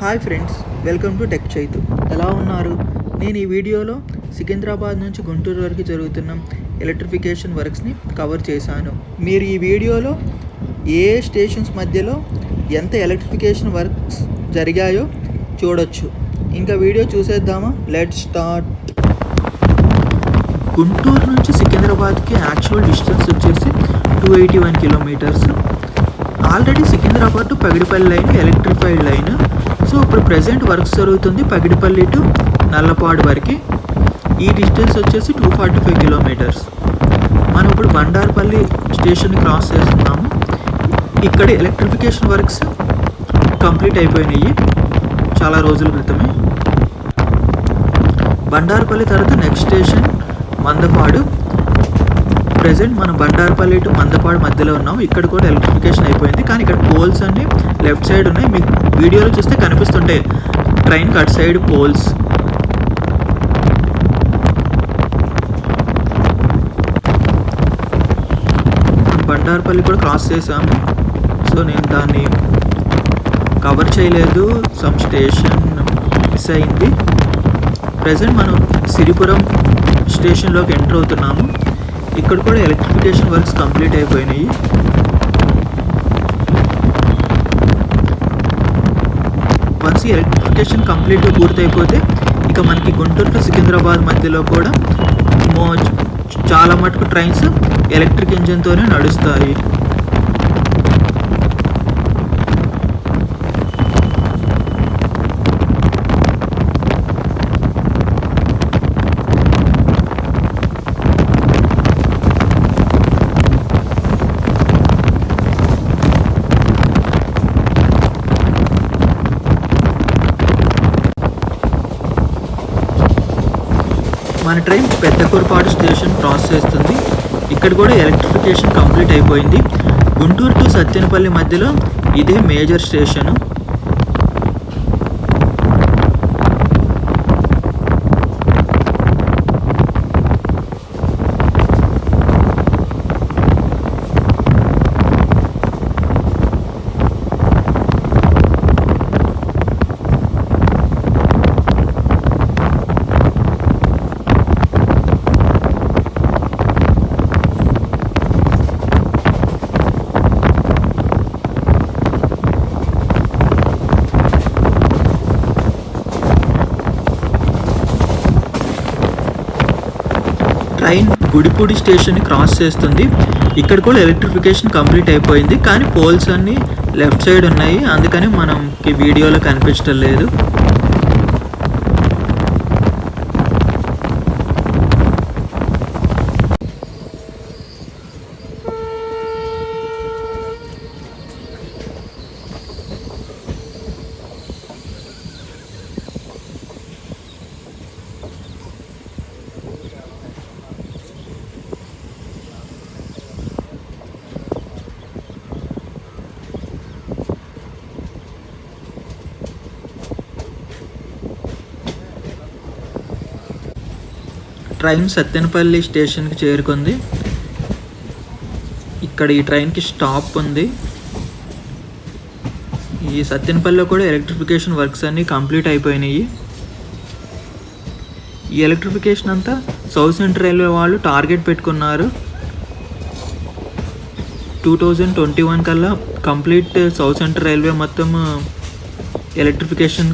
Hi friends, welcome to tech Chaitu. ఎలా ఉన్నారు? నేను ఈ వీడియోలో సికింద్రాబాద్ నుంచి గుంటూరు వరకు జరుగుతున్న ఎలక్ట్రిఫికేషన్ వర్క్స్ని కవర్ చేశాను. మీరు ఈ వీడియోలో ఏ స్టేషన్స్ మధ్యలో ఎంత ఎలక్ట్రిఫికేషన్ వర్క్స్ జరిగాయో చూడొచ్చు. ఇంకా వీడియో చూసేద్దామా? Let's start. గుంటూరు నుంచి సికింద్రాబాద్కి యాక్చువల్ డిస్టెన్స్ వచ్చేసి 281 kilometres. Already Secunderabad to Pagidipalli line electrified line. So ఇప్పుడు ప్రజెంట్ వర్క్స్ జరుగుతుంది పగిడిపల్లి టు నల్లపాడు వరకు. ఈ డిస్టెన్స్ వచ్చేసి 245 కిలోమీటర్స్. మనం ఇప్పుడు బండార్పల్లి స్టేషన్ క్రాస్ చేస్తున్నాము. ఇక్కడ ఎలక్ట్రిఫికేషన్ వర్క్స్ కంప్లీట్ అయిపోయినాయి చాలా రోజుల క్రితమే. బండార్పల్లి తర్వాత నెక్స్ట్ స్టేషన్ మందపాడు. ప్రజెంట్ మనం బండార్పల్లి టు మందపాడు మధ్యలో ఉన్నాం. ఇక్కడ కూడా ఎలక్ట్రిఫికేషన్ అయిపోయింది, కానీ ఇక్కడ పోల్స్ అన్ని లెఫ్ట్ సైడ్ ఉన్నాయి. మీకు వీడియోలో చూస్తే కనిపిస్తుంటాయి train cut side poles. Bandarpalli కూడా క్రాస్ చేసాము. సో నేను దాన్ని కవర్ చేయలేదు, సమ్ స్టేషన్ మిస్ అయింది. ప్రజెంట్ మనం సిరిపురం స్టేషన్లోకి ఎంటర్ అవుతున్నాము. ఇక్కడ కూడా ఎలక్ట్రిఫికేషన్ వర్క్స్ కంప్లీట్ అయిపోయినాయి. వన్స్ ఈ ఎలక్ట్రిఫికేషన్ కంప్లీట్గా పూర్తయిపోతే ఇక మనకి గుంటూరు టు సికింద్రాబాద్ మధ్యలో కూడా చాలా మటుకు ట్రైన్స్ ఎలక్ట్రిక్ ఇంజిన్తోనే నడుస్తాయి. మన ట్రైన్ పెద్దకూరుపాడు స్టేషన్ క్రాస్ చేస్తుంది. ఇక్కడ కూడా ఎలక్ట్రిఫికేషన్ కంప్లీట్ అయిపోయింది. గుంటూరు టు సత్తెనపల్లి మధ్యలో ఇదే మేజర్ స్టేషను. ట్రైన్ గుడిపూడి స్టేషన్ని క్రాస్ చేస్తుంది. ఇక్కడ కూడా ఎలక్ట్రిఫికేషన్ కంప్లీట్ అయిపోయింది, కానీ పోల్స్ అన్నీ లెఫ్ట్ సైడ్ ఉన్నాయి, అందుకని మనకి వీడియోలో కనిపించడం లేదు. ట్రైన్ సత్తెనపల్లి స్టేషన్కి చేరుకుంది. ఇక్కడ ఈ ట్రైన్కి స్టాప్ ఉంది. ఈ సత్తెనపల్లిలో కూడా ఎలక్ట్రిఫికేషన్ వర్క్స్ అన్నీ కంప్లీట్ అయిపోయినాయి. ఈ ఎలక్ట్రిఫికేషన్ అంతా సౌత్ సెంట్రల్ రైల్వే వాళ్ళు టార్గెట్ పెట్టుకున్నారు. 2021 కల్లా కంప్లీట్ సౌత్ సెంట్రల్ రైల్వే మొత్తం ఎలక్ట్రిఫికేషన్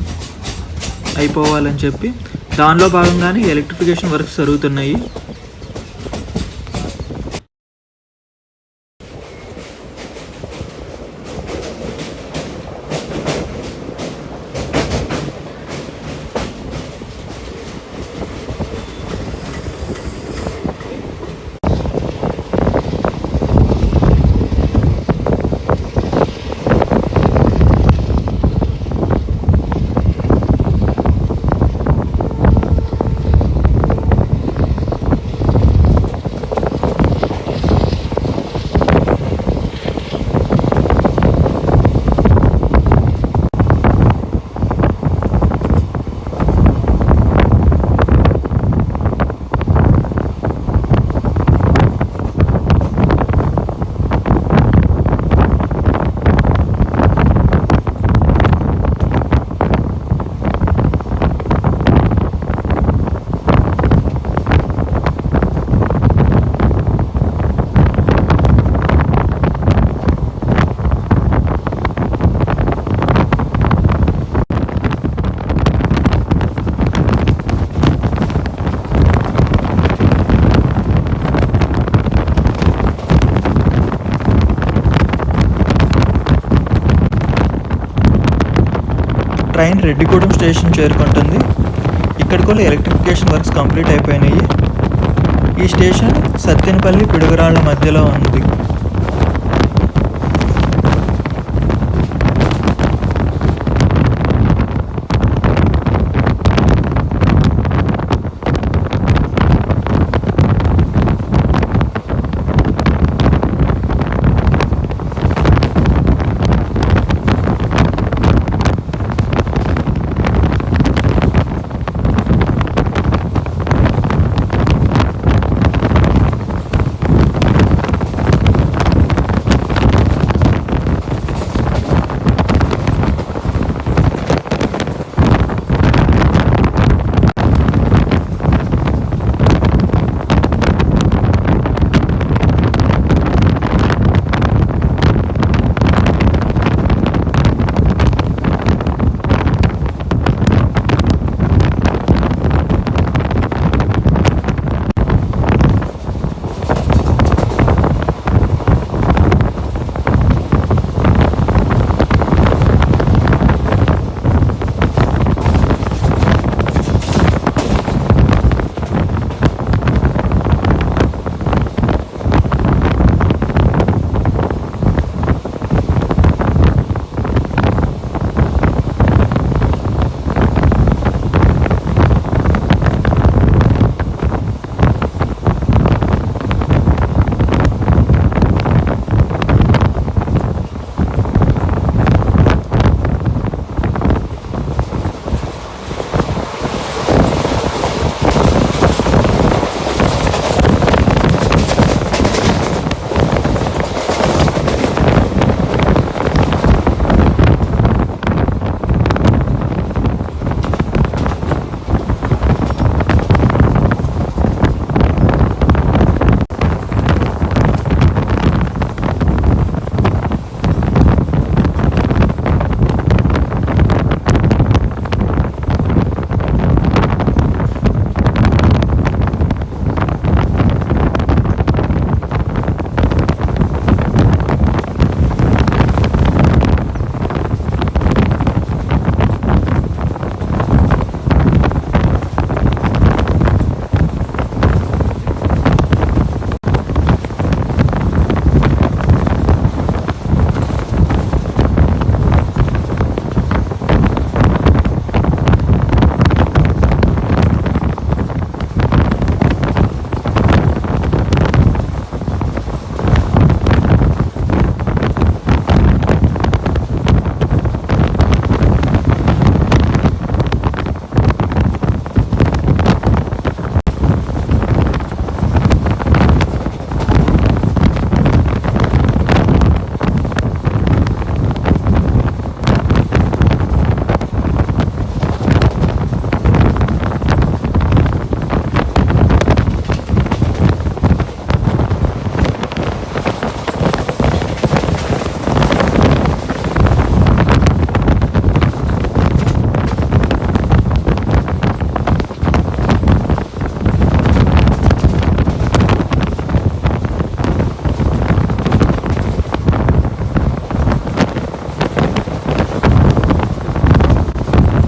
అయిపోవాలని చెప్పి దానిలో భాగంగానే ఎలక్ట్రిఫికేషన్ వర్క్స్ జరుగుతున్నాయి. ట్రైన్ రెడ్డిగూడెం స్టేషన్ చేరుకుంటుంది. ఇక్కడ కూడా ఎలక్ట్రిఫికేషన్ వర్క్స్ కంప్లీట్ అయిపోయినాయి. ఈ స్టేషన్ సత్తెనపల్లి పిడుగురాళ్ల మధ్యలో ఉంది.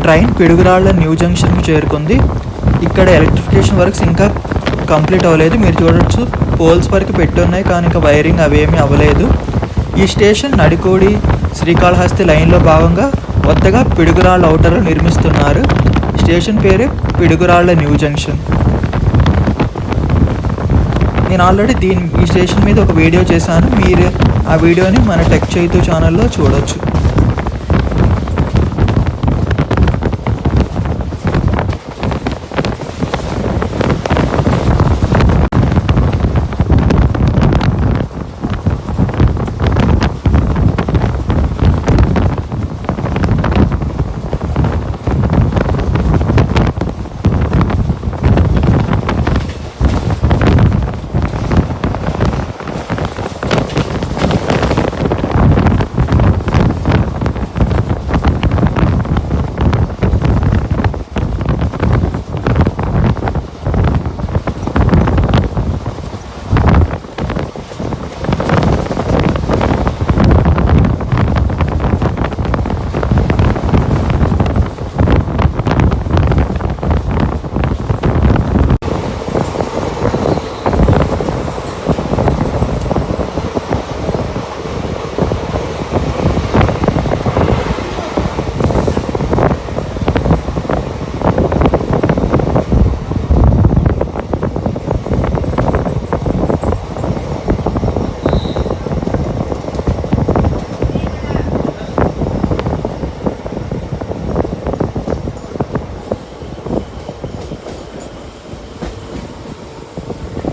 ట్రైన్ పిడుగురాళ్ల న్యూ జంక్షన్కి చేరుకుంది. ఇక్కడ ఎలక్ట్రిఫికేషన్ వర్క్స్ ఇంకా కంప్లీట్ అవ్వలేదు. మీరు చూడొచ్చు పోల్స్ వరకు పెట్టున్నాయి, కానీ ఇంకా వైరింగ్ అవేమీ అవ్వలేదు. ఈ స్టేషన్ నడికోడి శ్రీకాళహస్తి లైన్లో భాగంగా కొత్తగా పిడుగురాళ్ల ఔటర్లు నిర్మిస్తున్నారు. స్టేషన్ పేరే పిడుగురాళ్ల న్యూ జంక్షన్. నేను ఆల్రెడీ ఈ స్టేషన్ మీద ఒక వీడియో చేశాను. మీరు ఆ వీడియోని మన టెక్ చైతు ఛానల్లో చూడొచ్చు.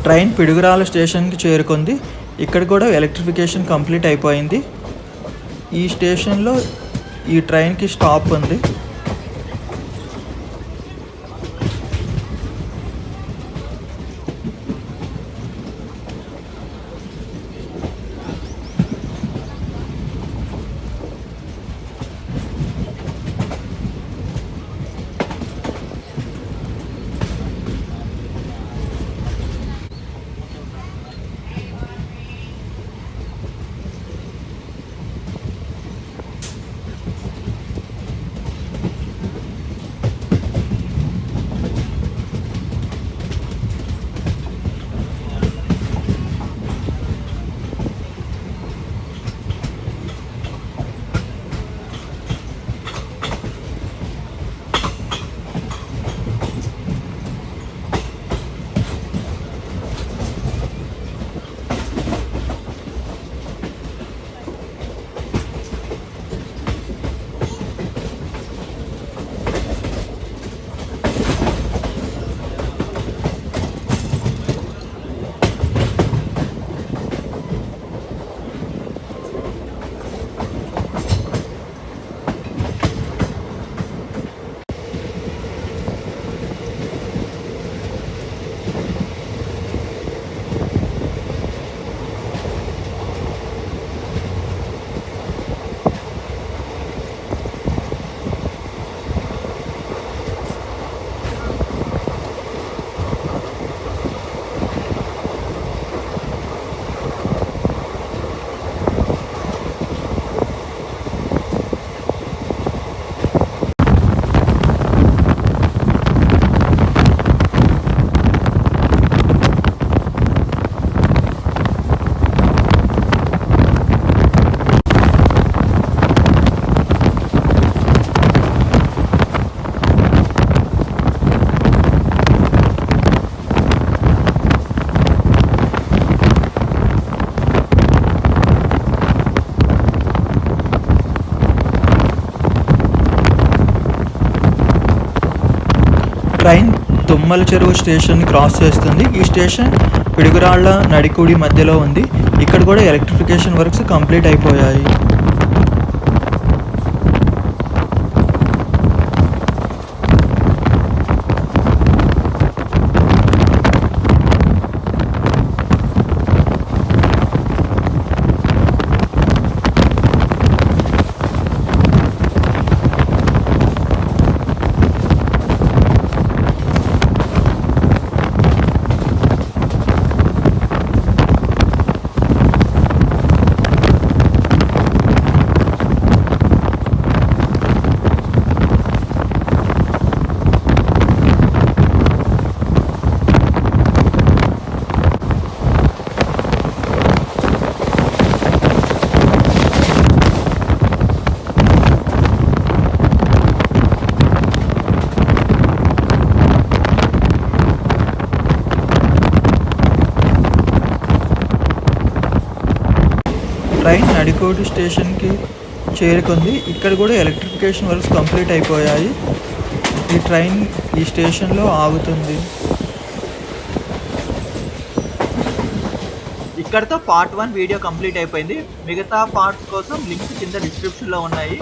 ట్రైన్ పిడుగురాళ్ళ స్టేషన్కి చేరుకుంది. ఇక్కడ కూడా ఎలక్ట్రిఫికేషన్ కంప్లీట్ అయిపోయింది. ఈ స్టేషన్లో ఈ ట్రైన్కి స్టాప్ ఉంది. ట్రైన్ తుమ్మల చెరువు స్టేషన్ క్రాస్ చేస్తుంది. ఈ స్టేషన్ పిడుగురాళ్ళ నడికుడి మధ్యలో ఉంది. ఇక్కడ కూడా ఎలక్ట్రిఫికేషన్ వర్క్స్ కంప్లీట్ అయిపోయాయి. ట్రైన్ నడికోటి స్టేషన్కి చేరుకుంది. ఇక్కడ కూడా ఎలక్ట్రిఫికేషన్ వర్క్స్ కంప్లీట్ అయిపోయాయి. ఈ ట్రైన్ ఈ స్టేషన్లో ఆగుతుంది. ఇక్కడతో పార్ట్ 1 వీడియో కంప్లీట్ అయిపోయింది. మిగతా పార్ట్స్ కోసం లింక్స్ కింద డిస్క్రిప్షన్లో ఉన్నాయి.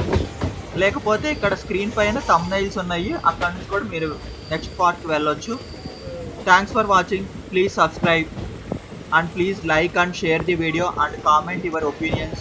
లేకపోతే ఇక్కడ స్క్రీన్ పైన థంబ్నెయిల్స్ ఉన్నాయి. అక్కడ నుంచి కూడా మీరు నెక్స్ట్ పార్ట్కి వెళ్ళొచ్చు. Thanks for watching. Please subscribe and please like and share the video and comment your opinions.